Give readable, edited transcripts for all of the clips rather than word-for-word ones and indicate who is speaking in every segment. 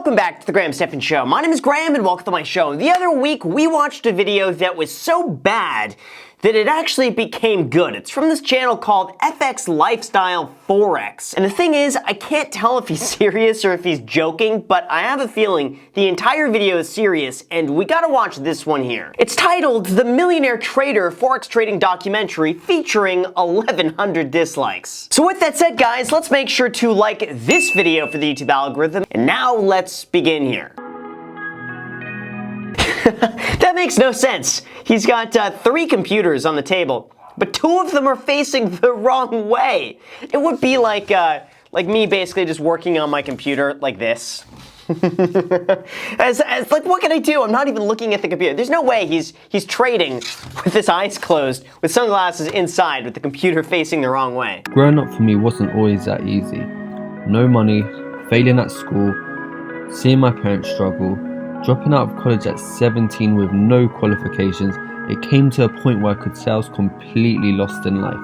Speaker 1: Welcome back to the Graham Stephan Show. My name is Graham and welcome to my show. The other week we watched a video that was so bad that it actually became good. It's from this channel called FX Lifestyle Forex. And the thing is, I can't tell if he's serious or if he's joking, but I have a feeling the entire video is serious and we gotta watch this one here. It's titled The Millionaire Trader Forex Trading Documentary featuring 1,100 dislikes. So with that said, guys, let's make sure to like this video for the YouTube algorithm. And now let's begin here. That makes no sense. He's got 3 computers on the table, but 2 of them are facing the wrong way. It would be like me basically just working on my computer like this. Like, what can I do? I'm not even looking at the computer. There's no way he's trading with his eyes closed, with sunglasses inside, with the computer facing the wrong way.
Speaker 2: Growing up for me wasn't always that easy. No money, failing at school, seeing my parents struggle, dropping out of college at 17 with no qualifications. It came to a point where I could say I was completely lost in life.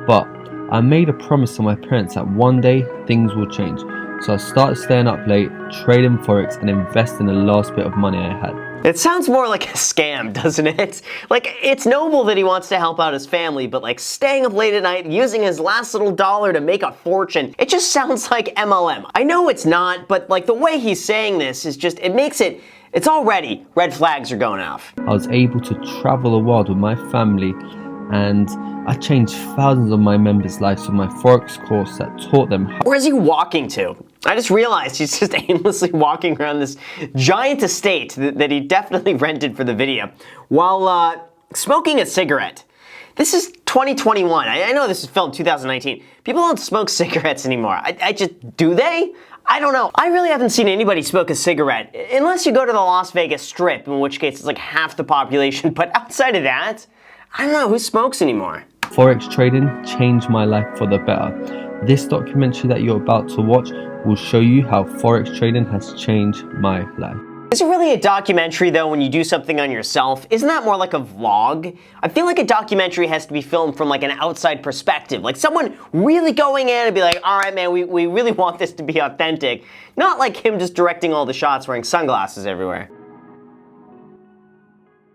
Speaker 2: But I made a promise to my parents that one day things will change. So I started staying up late, trading Forex and investing the last bit of money I had.
Speaker 1: It sounds more like a scam, doesn't it? Like, it's noble that he wants to help out his family, but like staying up late at night, using his last little dollar to make a fortune, it just sounds like MLM. I know it's not, but like the way he's saying this is just, it makes it, it's already, red flags are going off.
Speaker 2: I was able to travel the world with my family, and I changed thousands of my members' lives with my Forex course that taught them how.
Speaker 1: Where's he walking to? I just realized he's just aimlessly walking around this giant estate that he definitely rented for the video while smoking a cigarette. This is 2021. I know this is filmed 2019. People don't smoke cigarettes anymore. I just, do they? I don't know. I really haven't seen anybody smoke a cigarette, unless you go to the Las Vegas Strip, in which case it's like half the population. But outside of that, I don't know who smokes anymore.
Speaker 2: Forex trading changed my life for the better. This documentary that you're about to watch will show you how Forex trading has changed my life.
Speaker 1: Is it really a documentary though when you do something on yourself? Isn't that more like a vlog? I feel like a documentary has to be filmed from like an outside perspective. Like someone really going in and be like, all right man, we really want this to be authentic. Not like him just directing all the shots wearing sunglasses everywhere.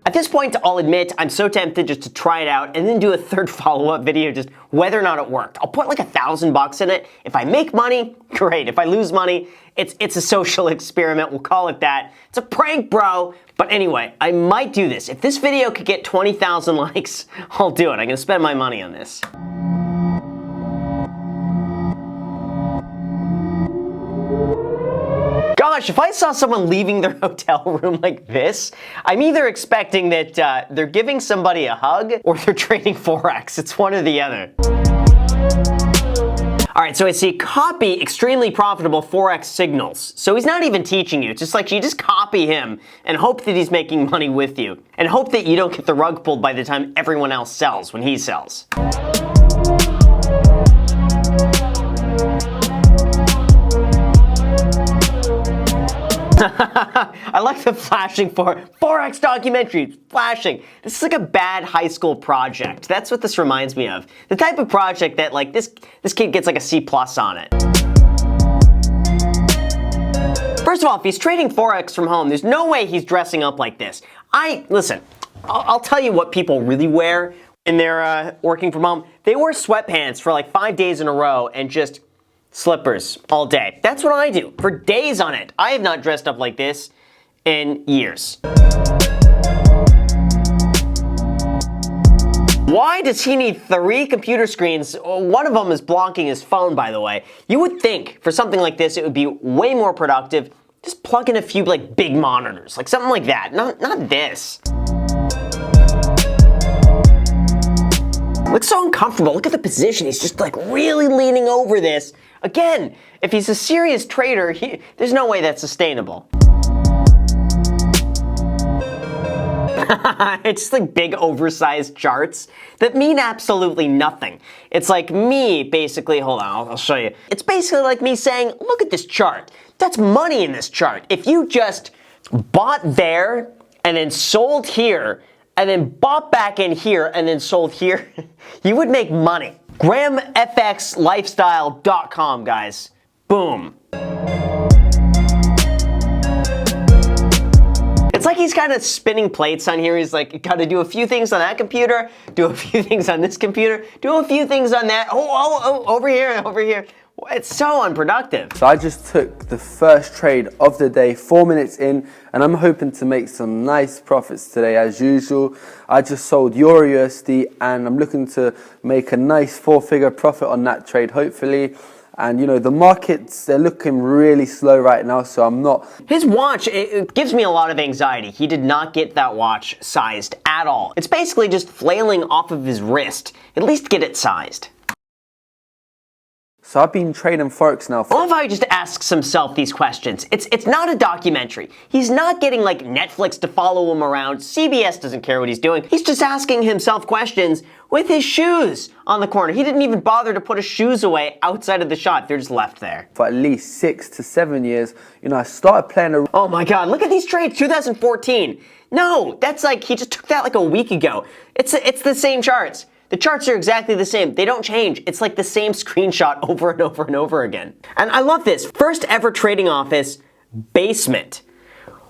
Speaker 1: At this point, I'll admit, I'm so tempted just to try it out and then do a third follow-up video just whether or not it worked. I'll put like $1,000 in it. If I make money, great. If I lose money, it's a social experiment. We'll call it that. It's a prank, bro. But anyway, I might do this. If this video could get 20,000 likes, I'll do it. I'm gonna spend my money on this. Gosh, if I saw someone leaving their hotel room like this, I'm either expecting that they're giving somebody a hug or they're trading Forex. It's one or the other. All right, so I see copy extremely profitable Forex signals. So he's not even teaching you. It's just like you just copy him and hope that he's making money with you and hope that you don't get the rug pulled by the time everyone else sells when he sells. I like the flashing for Forex documentary. It's flashing. This is like a bad high school project. That's what this reminds me of. The type of project that like this kid gets like a C+ on it. First of all, if he's trading Forex from home, there's no way he's dressing up like this. Listen, I'll tell you what people really wear when they're working from home. They wear sweatpants for like 5 days in a row and just slippers all day. That's what I do for days on it. I have not dressed up like this in years. Why does he need 3 computer screens? One of them is blocking his phone, by the way. You would think for something like this, it would be way more productive. Just plug in a few like big monitors, like something like that. Not this. Looks so uncomfortable. Look at the position. He's just like really leaning over this. Again, if he's a serious trader, there's no way that's sustainable. It's just like big oversized charts that mean absolutely nothing. It's like me basically, hold on, I'll show you. It's basically like me saying, look at this chart. That's money in this chart. If you just bought there and then sold here, and then bought back in here and then sold here, you would make money. GrahamFXLifestyle.com, guys. Boom. he's kind of spinning plates on here. He's like, got to do a few things on that computer, do a few things on this computer, do a few things on that. Oh, over here, over here. It's so unproductive.
Speaker 3: So I just took the first trade of the day, 4 minutes in, and I'm hoping to make some nice profits today as usual. I just sold Euro USD and I'm looking to make a nice 4-figure profit on that trade, hopefully. And you know, the markets, they're looking really slow right now, so I'm not...
Speaker 1: His watch, it gives me a lot of anxiety. He did not get that watch sized at all. It's basically just flailing off of his wrist. At least get it sized.
Speaker 3: So I've been trading Forex now.
Speaker 1: I love how he just asks himself these questions. It's not a documentary. He's not getting like Netflix to follow him around. CBS doesn't care what he's doing. He's just asking himself questions with his shoes on the corner. He didn't even bother to put his shoes away outside of the shot. They're just left there.
Speaker 3: For at least 6 to 7 years, you know, I started playing a...
Speaker 1: Oh my God, look at these trades, 2014. No, that's like, he just took that like a week ago. It's the same charts. The charts are exactly the same. They don't change. It's like the same screenshot over and over and over again. And I love this. First ever trading office, basement.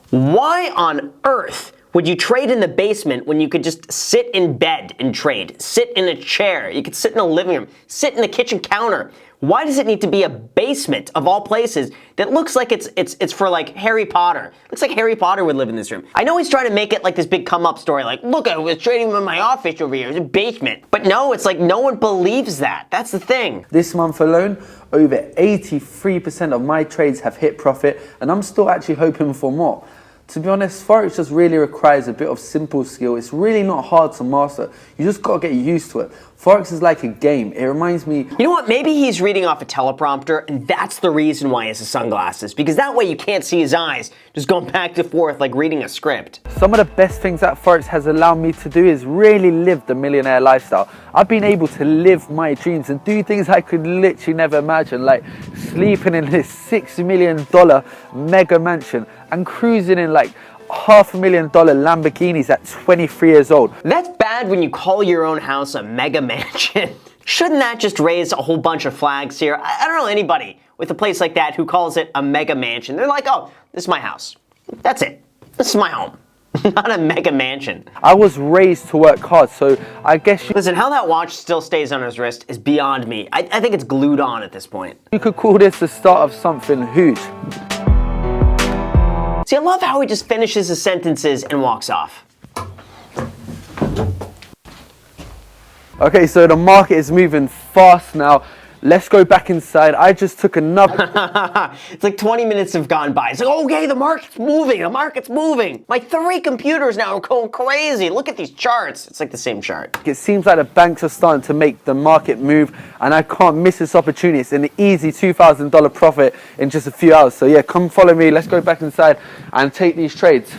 Speaker 1: Why on earth would you trade in the basement when you could just sit in bed and trade? Sit in a chair. You could sit in a living room. Sit in the kitchen counter. Why does it need to be a basement of all places that looks like it's for like Harry Potter? Looks like Harry Potter would live in this room. I know he's trying to make it like this big come up story, like, look, I was trading in my office over here, it's a basement. But no, it's like no one believes that. That's the thing.
Speaker 3: This month alone, over 83% of my trades have hit profit, and I'm still actually hoping for more. To be honest, Forex just really requires a bit of simple skill. It's really not hard to master. You just gotta get used to it. Forex is like a game. It reminds me...
Speaker 1: You know what? Maybe he's reading off a teleprompter, and that's the reason why he has the sunglasses. Because that way you can't see his eyes, just going back and forth like reading a script.
Speaker 3: Some of the best things that Forex has allowed me to do is really live the millionaire lifestyle. I've been able to live my dreams and do things I could literally never imagine, like sleeping in this $6 million mega mansion and cruising in like $500,000 Lamborghinis at 23 years old.
Speaker 1: That's bad when you call your own house a mega mansion. Shouldn't that just raise a whole bunch of flags here? I don't know anybody with a place like that who calls it a mega mansion. They're like, oh, this is my house. That's it. This is my home. Not a mega mansion.
Speaker 3: I was raised to work hard, so I guess
Speaker 1: Listen, how that watch still stays on his wrist is beyond me. I think it's glued on at this point.
Speaker 3: you could call this the start of something huge.
Speaker 1: See, I love how he just finishes his sentences and walks off.
Speaker 3: Okay, so the market is moving fast now. Let's go back inside. I just took another...
Speaker 1: It's like 20 minutes have gone by. It's like, okay, the market's moving. The market's moving. My 3 computers now are going crazy. Look at these charts. It's like the same chart.
Speaker 3: It seems like the banks are starting to make the market move, and I can't miss this opportunity. It's an easy $2,000 profit in just a few hours. So yeah, come follow me. Let's go back inside and take these trades.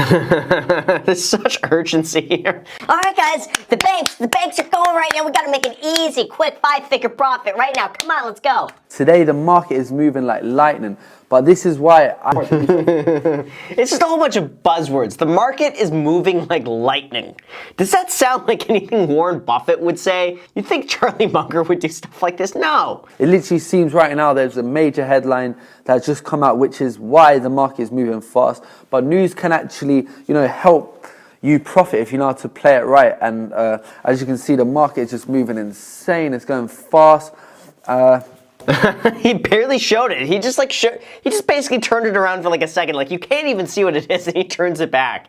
Speaker 1: There's such urgency here.
Speaker 4: All right, guys, the banks are going right now. We got to make an easy, quick 5-figure profit right now. Come on, let's go.
Speaker 3: Today, the market is moving like lightning, but this is why
Speaker 1: It's just a whole bunch of buzzwords. The market is moving like lightning. Does that sound like anything Warren Buffett would say? You'd think Charlie Munger would do stuff like this? No.
Speaker 3: It literally seems right now there's a major headline that's just come out, which is why the market is moving fast. But news can actually, you know, help you profit if you know how to play it right. And as you can see, the market is just moving insane. It's going fast.
Speaker 1: He barely showed it. He just he just basically turned it around for like a second. Like you can't even see what it is, and he turns it back.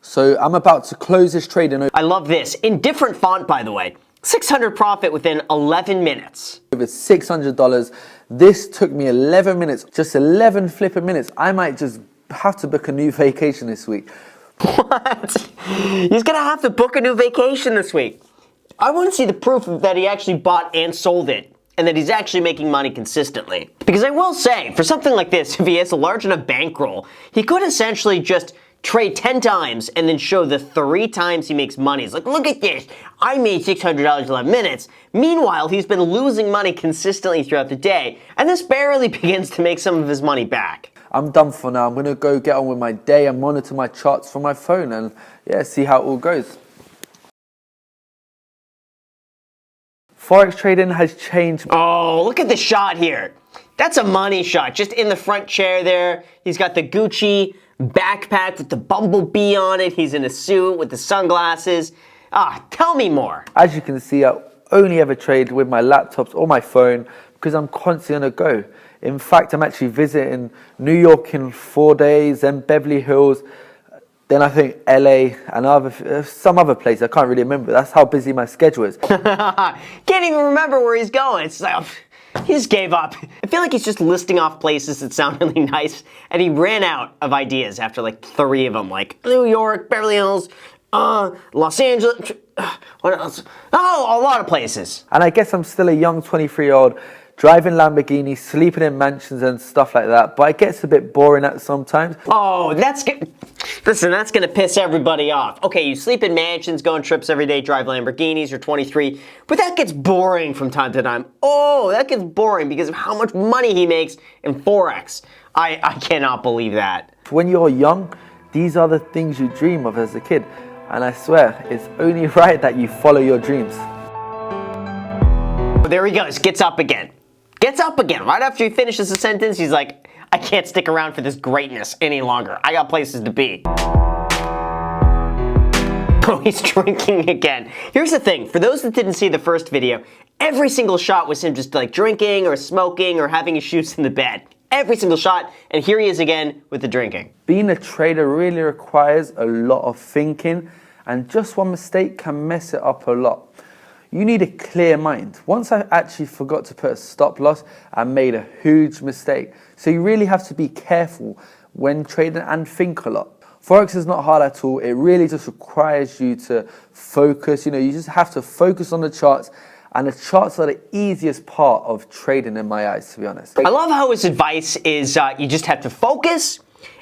Speaker 3: So I'm about to close this trade in
Speaker 1: I love this. In different font, by the way. 600 profit within 11 minutes.
Speaker 3: over $600. This took me 11 minutes, just 11 flipping minutes. I might just have to book a new vacation this week.
Speaker 1: What? He's gonna have to book a new vacation this week. I want to see the proof that he actually bought and sold it, and that he's actually making money consistently. Because I will say, for something like this, if he has a large enough bankroll, he could essentially just trade 10 times and then show the 3 times he makes money. It's like, look at this, I made $600 in 11 minutes. Meanwhile, he's been losing money consistently throughout the day, and this barely begins to make some of his money back.
Speaker 3: I'm done for now. I'm going to go get on with my day and monitor my charts from my phone and yeah, see how it all goes. Forex trading has changed.
Speaker 1: Oh, look at the shot here. That's a money shot. Just in the front chair there. He's got the Gucci backpack with the bumblebee on it. He's in a suit with the sunglasses. Tell me more.
Speaker 3: As you can see, I only ever trade with my laptops or my phone because I'm constantly on the go. In fact, I'm actually visiting New York in 4 days, then Beverly Hills, then I think LA and some other place. I can't really remember. That's how busy my schedule is.
Speaker 1: Can't even remember where he's going. It's like, he just gave up. I feel like he's just listing off places that sound really nice, and he ran out of ideas after like 3 of them, like New York, Beverly Hills, Los Angeles, what else? Oh, a lot of places.
Speaker 3: And I guess I'm still a young 23-year-old driving Lamborghini, sleeping in mansions and stuff like that, but it gets a bit boring at sometimes.
Speaker 1: Oh, listen, that's gonna piss everybody off. Okay, you sleep in mansions, go on trips every day, drive Lamborghinis, you're 23, but that gets boring from time to time. Oh, that gets boring because of how much money he makes in Forex. I cannot believe that.
Speaker 3: When you're young, these are the things you dream of as a kid, and I swear, it's only right that you follow your dreams.
Speaker 1: There he goes, gets up again. Gets up again. Right after he finishes the sentence, he's like, I can't stick around for this greatness any longer. I got places to be. Oh, he's drinking again. Here's the thing. For those that didn't see the first video, every single shot was him just like drinking or smoking or having his shoes in the bed. Every single shot, and here he is again with the drinking.
Speaker 3: Being a trader really requires a lot of thinking, and just one mistake can mess it up a lot. You need a clear mind. Once I actually forgot to put a stop loss, I made a huge mistake. So you really have to be careful when trading and think a lot. Forex is not hard at all. It really just requires you to focus. You just have to focus on the charts, and the charts are the easiest part of trading in my eyes, to be honest.
Speaker 1: I love how his advice is you just have to focus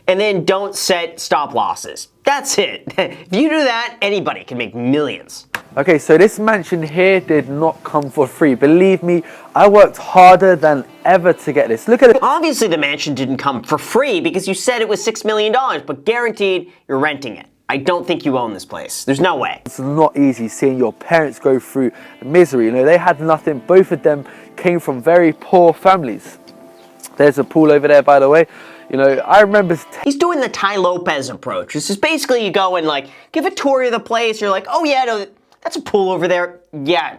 Speaker 1: and then don't set stop losses. That's it. If you do that, anybody can make millions.
Speaker 3: Okay, so this mansion here did not come for free. Believe me, I worked harder than ever to get this. Look at it.
Speaker 1: Obviously, the mansion didn't come for free because you said it was $6 million, but guaranteed you're renting it. I don't think you own this place. There's no way.
Speaker 3: It's not easy seeing your parents go through misery. They had nothing. Both of them came from very poor families. There's a pool over there, by the way. I remember...
Speaker 1: He's doing the Tai Lopez approach. This is basically you go and like give a tour of the place. You're like, oh yeah, no, that's a pool over there. Yeah,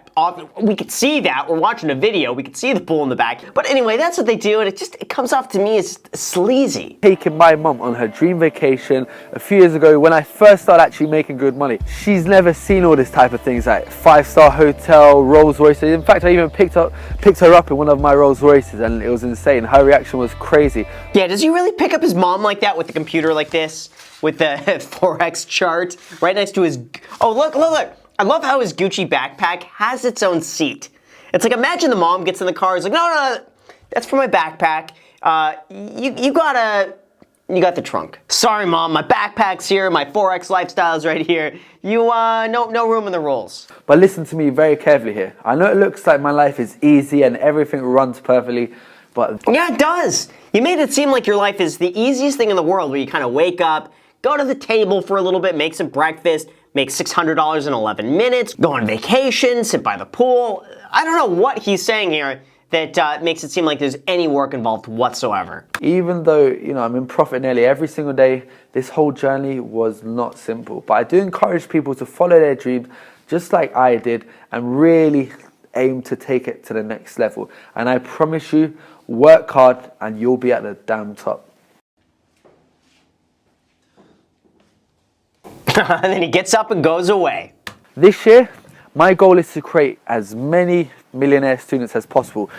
Speaker 1: we could see that. We're watching a video. We could see the pool in the back. But anyway, that's what they do, and it comes off to me as sleazy.
Speaker 3: Taking my mum on her dream vacation a few years ago when I first started actually making good money. She's never seen all this type of things like 5-star hotel, Rolls Royce. In fact, I even picked her up in one of my Rolls Royces, and it was insane. Her reaction was crazy.
Speaker 1: Yeah, does he really pick up his mom like that with the computer like this? With the Forex chart right next to his... Oh, look. I love how his Gucci backpack has its own seat. It's like, imagine the mom gets in the car, is like, no, that's for my backpack. You got the trunk. Sorry, Mom, my backpack's here, my Forex lifestyle's right here. No room in the rolls.
Speaker 3: But listen to me very carefully here. I know it looks like my life is easy and everything runs perfectly, but...
Speaker 1: Yeah, it does. You made it seem like your life is the easiest thing in the world, where you kind of wake up, go to the table for a little bit, make some breakfast, make $600 in 11 minutes, go on vacation, sit by the pool. I don't know what he's saying here that makes it seem like there's any work involved whatsoever.
Speaker 3: Even though, I'm in profit nearly every single day, this whole journey was not simple. But I do encourage people to follow their dreams just like I did and really aim to take it to the next level. And I promise you, work hard and you'll be at the damn top.
Speaker 1: And then he gets up and goes away.
Speaker 3: This year, my goal is to create as many millionaire students as possible.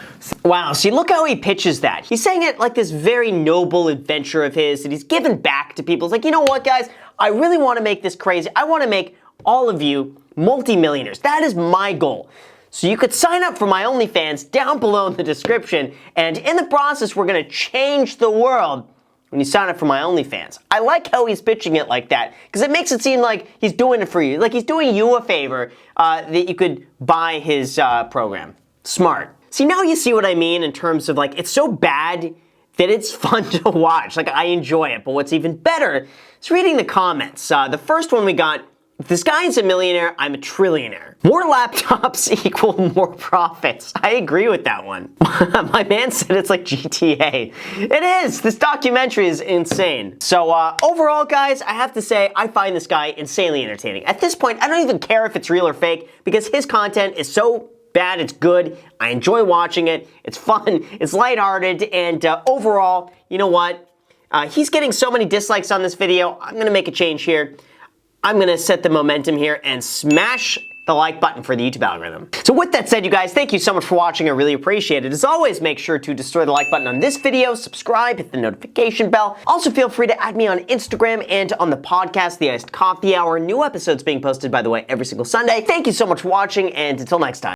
Speaker 1: Wow, see, look how he pitches that. He's saying it like this very noble adventure of his that he's given back to people. It's like, you know what, guys? I really want to make this crazy. I want to make all of you multimillionaires. That is my goal. So you could sign up for my OnlyFans down below in the description, and in the process, we're going to change the world when you sign up for my OnlyFans. I like how he's pitching it like that, because it makes it seem like he's doing it for you. Like he's doing you a favor that you could buy his program. Smart. See, now you see what I mean in terms of like, it's so bad that it's fun to watch. Like, I enjoy it. But what's even better is reading the comments. The first one we got If this guy is a millionaire, I'm a trillionaire. More laptops equal more profits. I agree with that one. My man said it's like GTA. It is. This documentary is insane. So overall, guys, I have to say I find this guy insanely entertaining. At this point, I don't even care if it's real or fake because his content is so bad, it's good. I enjoy watching it. It's fun. It's lighthearted. And overall, you know what? He's getting so many dislikes on this video. I'm going to make a change here. I'm going to set the momentum here and smash the like button for the YouTube algorithm. So with that said, you guys, thank you so much for watching. I really appreciate it. As always, make sure to destroy the like button on this video, subscribe, hit the notification bell. Also, feel free to add me on Instagram and on the podcast, The Iced Coffee Hour. New episodes being posted, by the way, every single Sunday. Thank you so much for watching, and until next time.